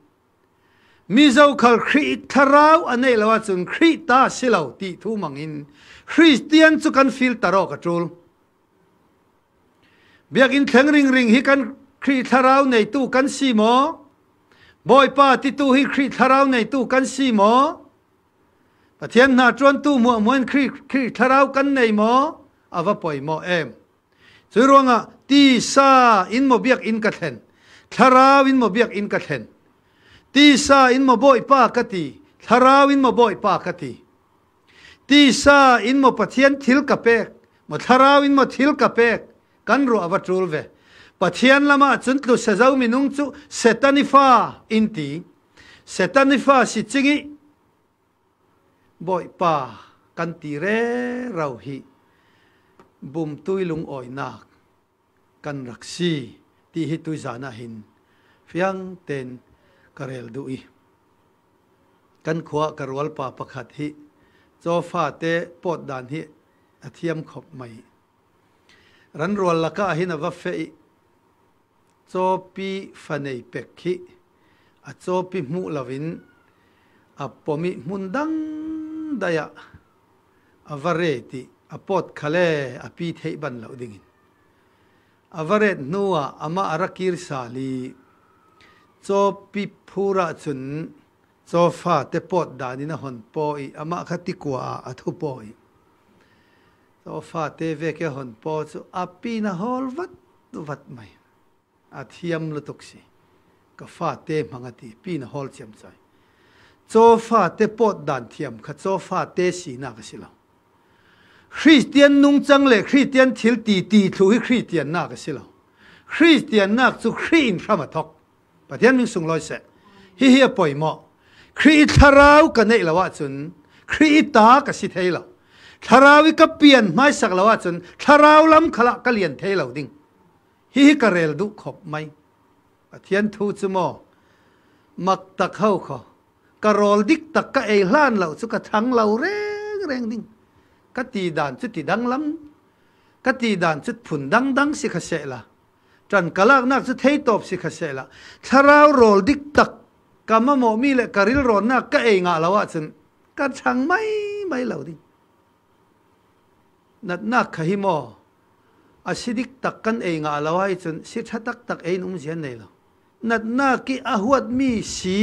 C: mi zo khal khri tharau anei lawa chun khri ta silo ti thu mangin Christian chu kan fil taro ka tul biak in thleng ring hi kan khri tharau nei tu kan si mo boy pa ti tu hi khri tharau nei tu kan si mo pathian na tron tu mo moin khri tharau kan nei mo awa poi mo em chu ronga ti sa in mo biak in ka thlen tharau in mo biak in ka thlen ti sa in mo boy pa ka ti tharau in mo boy pa ka ti ti sa in mo pathian thil ka pek มาทาราวินมาทิลกับเป็กกันรัววัตรูลเวปะเทียนละมาจุนตุเสจ้ามินุงจุเซตันิฟ้าอินตีเซตันิฟ้าสิจิงิบ่อยป่ากันตีเร่เราหิบุมตุยลุงอ่อยนักกันรักซีที่ฮิตุยจานาหินเฟียงเต็นกระเรลดุยกันขวากระวลป่าประคัดหิโจฟ้าเตปอดดานหิอาเทียมขบไม่รันรัวละก็หินวัฟเฟยโจปีฟันเอเป็กหิอโจปีมุลวินอปมิมุนดังดายะอวเรติอปอดขะเลอปีเทบันเหล่าดิ่งอวเรตนัวอามาอารักิรสาลีโจปีพูระจุนโจฟ้าเตปอดดานินะฮอนปอยอามาขัติกว่าอัทุปอยโจฟ้าเตเวกฮอนปอจูอปีนะฮอลวัดไม่อาเทียมลุตุกสีก็ฟ้าเตมังติปีนะฮอลเทียมใจโจฟ้าเตปอดดานเทียมขัดโจฟ้าเตสีนักสิลาคริสเตียนนุ่งจังเลยคริสเตียนทิลตีทุยคริสเตียนนักสิลาคริสเตียนนักจุครีนพระมาทกปะเทียนมิงสุงลอยเสเฮียปอยหมอคริสทาราวกันในละวะจุนคริสตากสิเทลาทาราวิกเปลี่ยนไม่สักละวะจุนทาราวล้ำขละกะเลียนเทลาดิ่งฮีกระเรลดุขบไม่ปะเทียนทูจมอมักตะเข้าขอกระโรลดิกตะกะเอล้านเหล่าสุกทังเหล่าเร่งดิ่งกตีด่านจุดที่ดังล้ำกตีด่านจุดผุนดังสิขเสละจันกะลากนักจุดเทยตบสิขเสละทาราวโรลดิกตักกามโมมีเลกริลโรนนักก็เองละวะจึงกัดช่างไม่เหล่าดินักขหิโมอาศิดิกตักกันเองละวะจึงสิทธัตักเองนุ่มเสียนเลยละนักกิอาหวดมีสี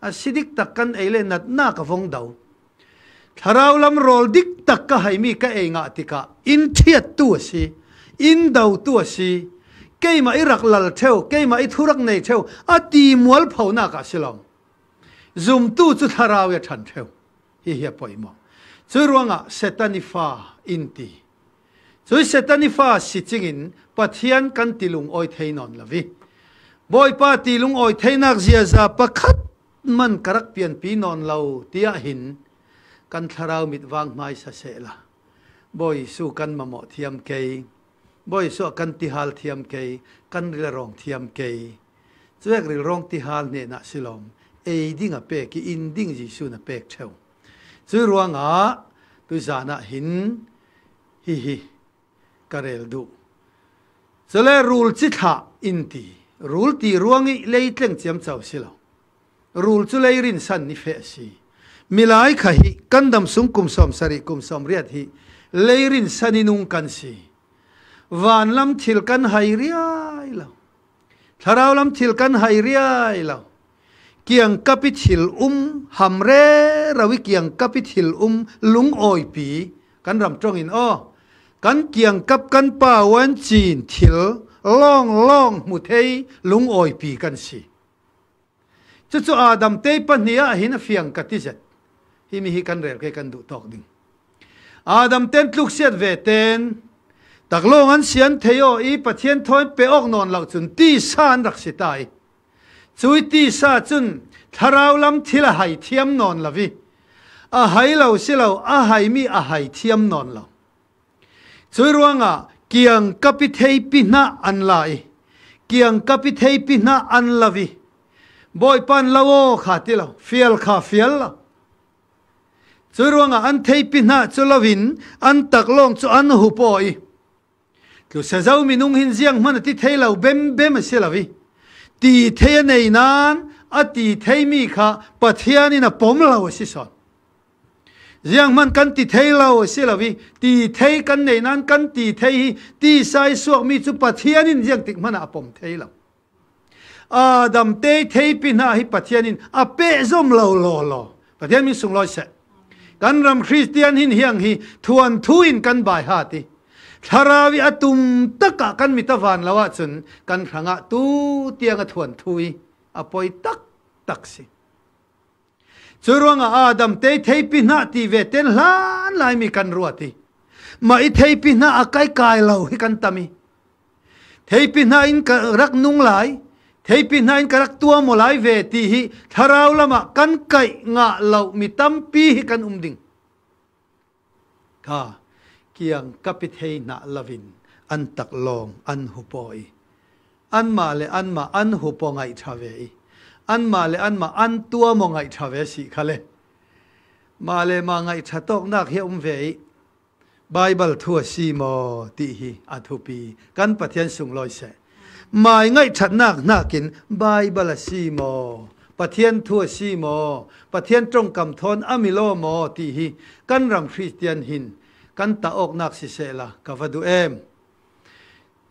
C: อาศิดิกตักกันเองเลยนักกฟงดาวทาราวลำโรลดิกตักก็ให้มีก็เองติกาอินเทียตัวสีอินดาวตัวสีเกี่ยมาอิรักลัลเทวเกี่ยมาอิทุรักในเทวอตีมวลเผาหน้ากาสิลอมซุมตู้จุดทาราวยันเทวเฮียปอยมองจุดรวงเซตันิฟ้าอินตีจุดเซตันิฟ้าสิจิงินปัทยันกันติลุงออยเทนอนละวิบอยปาติลุงออยเทนักเสียซาปะคัดมันกรักเปลี่ยนปีนอนเราเตียหินกันทาราวมิดวางไม้เสละบ่อยสู้กันมาเหมาะเทียมเกยบ่อยสู้กันติฮาลเทียมเกยกันริลรองเทียมเกยจะเรียกริลรองติฮาลเนี่ยนะสิลอมเอดิ้งaเป็กอินดิ้งจิสูนะเป็กเทวจะรวงตุจานะหินฮิกระเรลดูจะเลยรูลจิตหาอินตีรูลตีรวงอีเลยเตงเจียมเจ้าสิลอมรูลจะเลยรินสันนิเฟสีมิลายขหิกันดำสุงกุมสอมสริกุมสอมเรียดหิเลยรินสันินุงกันสีวานลำทิลกันไฮเรียเราทาราวลำทิลกันไฮเรียเราเกียงกัปิทิลหำเร่เราวิเกียงกัปิทิลลุงโอยปีกันรำจงอินกันเกียงกับกันป่าวันจีนทิลล่องมุเทยลุงโอยปีกันสีจู่อาดัมเตยปัญญาหินเฟียงกัติเจฮิมีฮิกันเรลเกกันดูตอกดิ่งอาดัมเต้นลุกเสียดเวเตนตักโลงันเสียนเทโออีปะเทียนทอยเปออกนอนเหล่าจุนตีซานรักสิตายจุยตีซาจุนทาราวลำทิละไหเทียมนอนละวิอาไหเหล่าสิเหล่าอาไหมีอาไหเทียมนอนเหล่าจุยรวงเกียงกัปิเทยปินาอันไลเกียงกัปิเทยปินาอันละวิบอยปันละโวขาติเหล่าเฟียลขาเฟียลละจุยรวงอันเทยปินาจุลวินอันตักลงจุอันหุปอยลูเสจ้ามินุงหินเสียงมันติเทยเราเบมเสียละวิตีเทยในนั้นตีเทยมีข้าปัทยานี่นะปมเราสิสอนเสียงมันกันตีเทยเราเสียละวิตีเทยกันในนั้นกันตีเทยตีสายสวกมีจุปัทยานี่เสียงติมันปมเทยเราอาดัมเทยปินาฮิปัทยานินเปะซอมเราปัทยามีสุงลอยเสกันรำคริสเตียนหินเฮียงฮีทวนทุอินกันบายฮาติทาราวิอตุมตะกะกันมิตรวานละวะจุนกันขังตูเตียงทวนทุยปอยตักสิจุรวงอาดัมเทยปินาติเวเตนล้านลายมีกันรัวติ mà ít thấy pin na cái cài lâu hi căn tami thấy pin na in cả rắc nung lại thấy pin na in cả rắc tua một lại về thì hi tharau lama căn cày ngạ lâu mi tâm pi hi căn đình ha kiang kapit hay na lavin an tak long an hupoi an ma le an ma an hupo ngai thave an ma le an ma an tua mo ngai thave si khale ma le ma ngai thatok nak he ve Bible thua si mo ti hi athupi kan pathian sung loi se mai ngai that nak nakin Bible si mo pathian thua si mo pathian trong kam thon amilo mo ti hi kan ram Christian hin kan ta ok nak si se la ka vadu em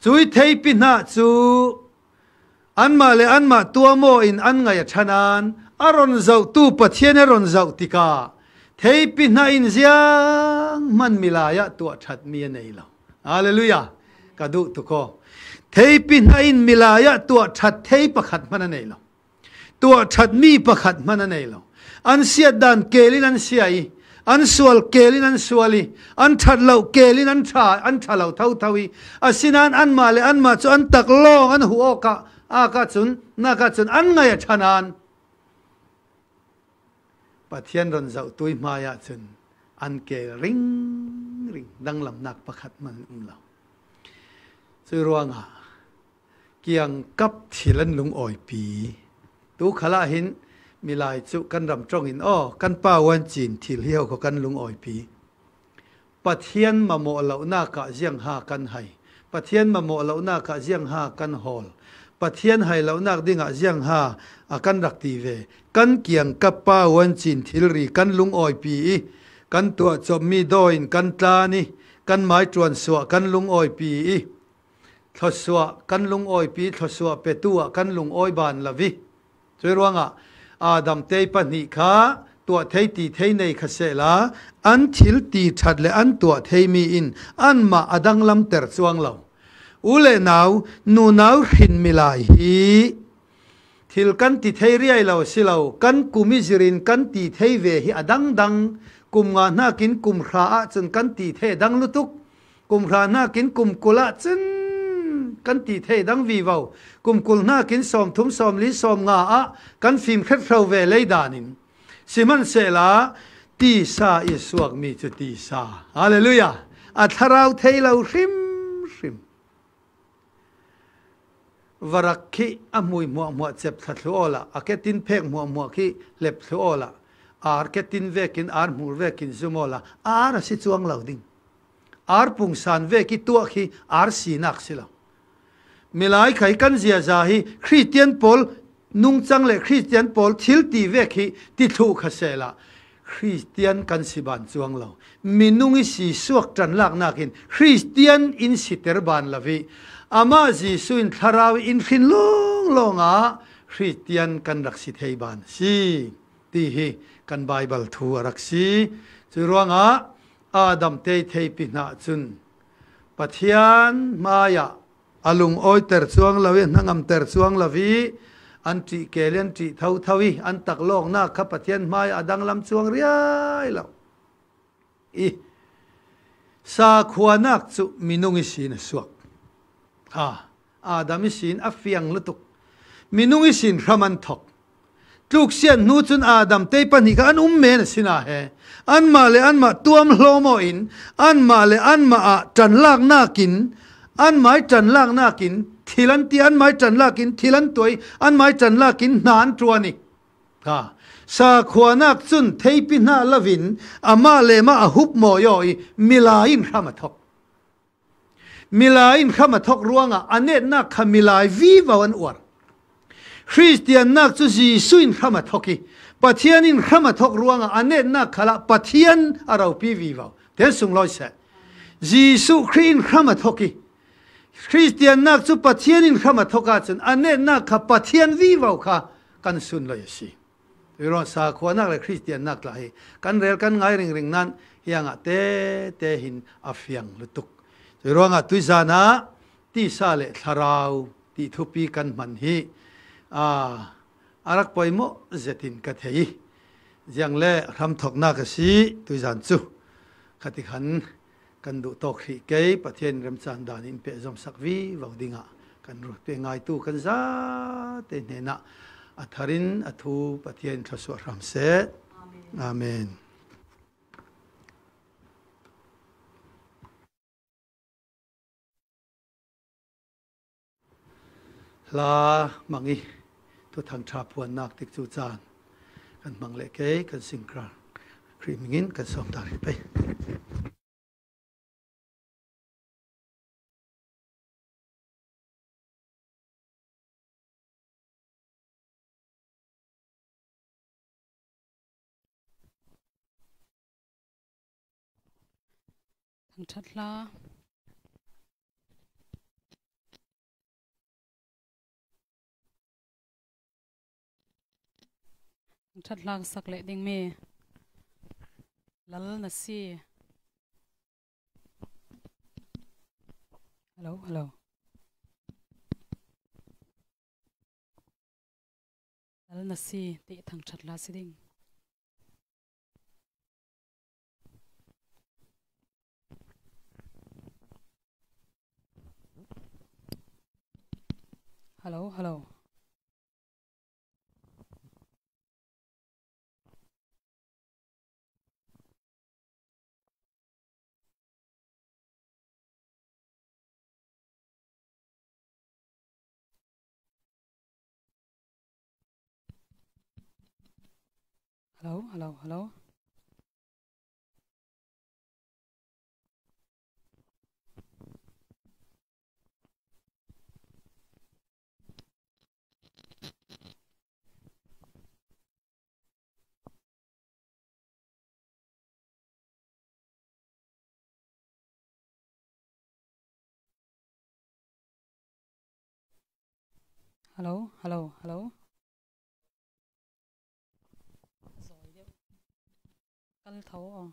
C: chui thei pin na chu an ma le an ma tua mo in an ngai thanan aron zau tu pathian aron zau tika thei pin na in ziang man milaya tua that mi nei lo hallelujah ka du tu ko thei pin na in milaya tua that thei pakhat man nei lo tua that mi pakhat man nei lo an sia dan kelin an siai an sual kelin an suali an that lo kelin an tha lo thau thawi asinan an ma le an ma chu an tak long an hu oka aka chun na ka chun an ngai thanan pathian ron zau tui maya chun an ke ring dang lam nak pakhat man lo chu ruanga kiang kap thilan lung oi pi tu khala hin milai chu kan ram trong in kan pa wan chin thil hiao ko kan lung oi pi pathian ma mo lo na ka jiang ha kan hai pathian ma mo lo na ka jiang ha kan hol pathian hai lo nak dinga jiang ha akan rak ti ve kan kiang ka pa wan chin thil ri kan lung oi pi kan tua chom mi doin kan tla ni kan mai truan suwa kan lung oi pi thoswa kan lung oi pi thoswa petua kan lung oi ban lavi choi ruanga Adam te pani kha tua thei ti thei nei kha se la an thil ti that le an tua thei mi in an ma adang lam ter chuang lo ule naw nu naw hin milai hi thil kan ti thei riai lo silo kan kumi zirin kan ti thei ve hi adang dang kum nga na kin kum kha a chun kan ti thei dang lutuk kum kha na kin kum kula chun kan ti thei dang vi vau kum kul na kin som thum som li som nga a kan phim khet rau ve lei danin siman se la ti sa isuak mi chu ti sa hallelujah a tharau thei lo rim varakhi amui mo chep thatlu ola aketin phek mo khi lep thlu ola ar ketin vekin ar mur vekin zumola ar si chuang lo ding ar pung san ve ki tua khi ar si nak sila milai khai kan zia za hi Christian Paul nung chang le Christian Paul thil ti ve khi ti thu khasela Christian kan siban chuang lo minung si suak tran lak nakin Christian in siter ban lavi ama Jisu in tharau in khin long a Christian kan raksit hei ban si ti hi kan Bible thu raksi churuanga Adam te thei pina chun pathian maya alung oi ter chuang lawi nangam ter chuang lawi an ti kelen ti thau thawi an tak lok na kha pathian mai adang lam chuang riai lo sa khuanak chu minungi sin suak Adam sin afiang lutuk minungi sin raman thok tluk sian nu chun Adam te pani ka an men sina he an ma tuam hlomo in an ma a tan lak nakin an mai tan lak nakin thilan ti an mai tan lakin thilan toi an mai tan lakin nan truani sa khuanak chun thei pi na lavin ama le ma a hup mo yoi milain khamathok ruanga anet na khamilai vi wawan war Christian nak chu Jisuin khamathoki pathianin khamathok ruanga anet na khala pathian arau pi vi waw te sung loi se Jisu Christ khamathoki Christian nak chu pathianin khamathoka chun anet na kha pathian vi waw kha kan sun loi si ron sa khuanak le Christian nak la hi kan rel kan ngai ring nan hianga te hin afiang lutuk ronga tuizana ti sale tharau ti thupi kan man hi arak poimo zetin ka thei jiang le ram thok na ka si tuizan chu khati khan kan du tok hi ke pathian ram chan dan in pe zom sakvi vào dinga kan ru te ngai tu kan za te ne na atharin athu pathian thasu ram se amen la mangi tu thang tha puan nak tik chu chan kan mang le ke kan singkra krimingin kan som ta ri pe
A: thằng thật la thật lang sak le ding me lal na si hello lal na si ti thang that la si ding hello hello hello rồi đấy căn thấu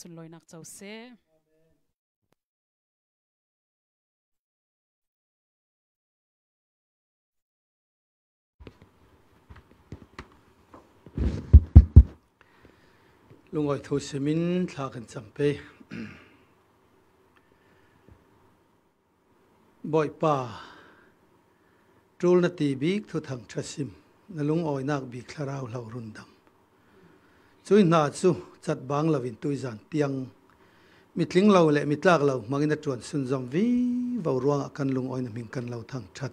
A: sun loi nak chau se
C: lungoi thu semin thla kan champe boi pa trul na ti bik thu thang thasim na lungoi nak bik thlarau hlau rundam chui na chu chat bang lovin tuizan tiang mitling lo le mitlak lo mangina tuan sun zom vi vo ruang kan lungoi na ming kan lo thang that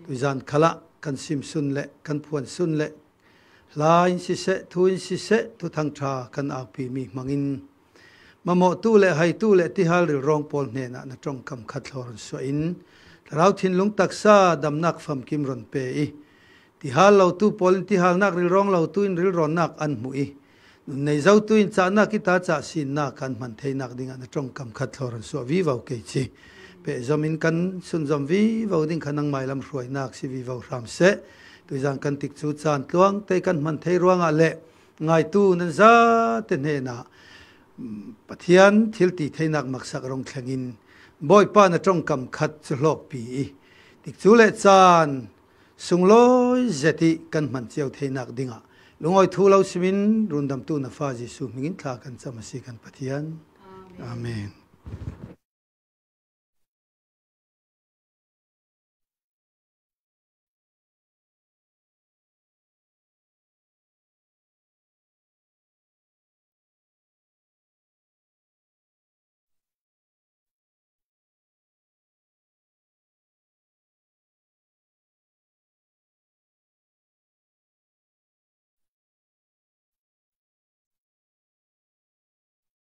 C: tuizan khala kan sim sun le kan phuan sun le lain si se thuin si se thu thang tha kan ak pi mi mangin mamo tu le hai tu le ti hal ril rong pol ne na tong kam khat hlor so in rau thin lung taksa damnak pham kim ron pe i ti hal lo tu pol ti hal nak ril rong lo tu in ril ron nak an mu i nei zau tu in cha na ki ta cha sin na kan man thei nak dinga na tong kam khat hlor so vi vau ke chi pe zomin kan sun zom vi vau ding khanang mai lam hruai nak si vi vau ram se tôi rằng cần tích chú chán tuang tây cần man thấy ruang à lệ ngày tu nên ra tên hệ na bát hiền thiếu tì thấy nặc mặc sắc rong thangin boy pa na trong cầm khát chú lộc pi tích chú lệ chán sung lối zeti cần man chiao thấy nặc dinga lungoi thu lau simin rundam tu na fa Giêsu mingin thla kan chamasi kan bát hiền amen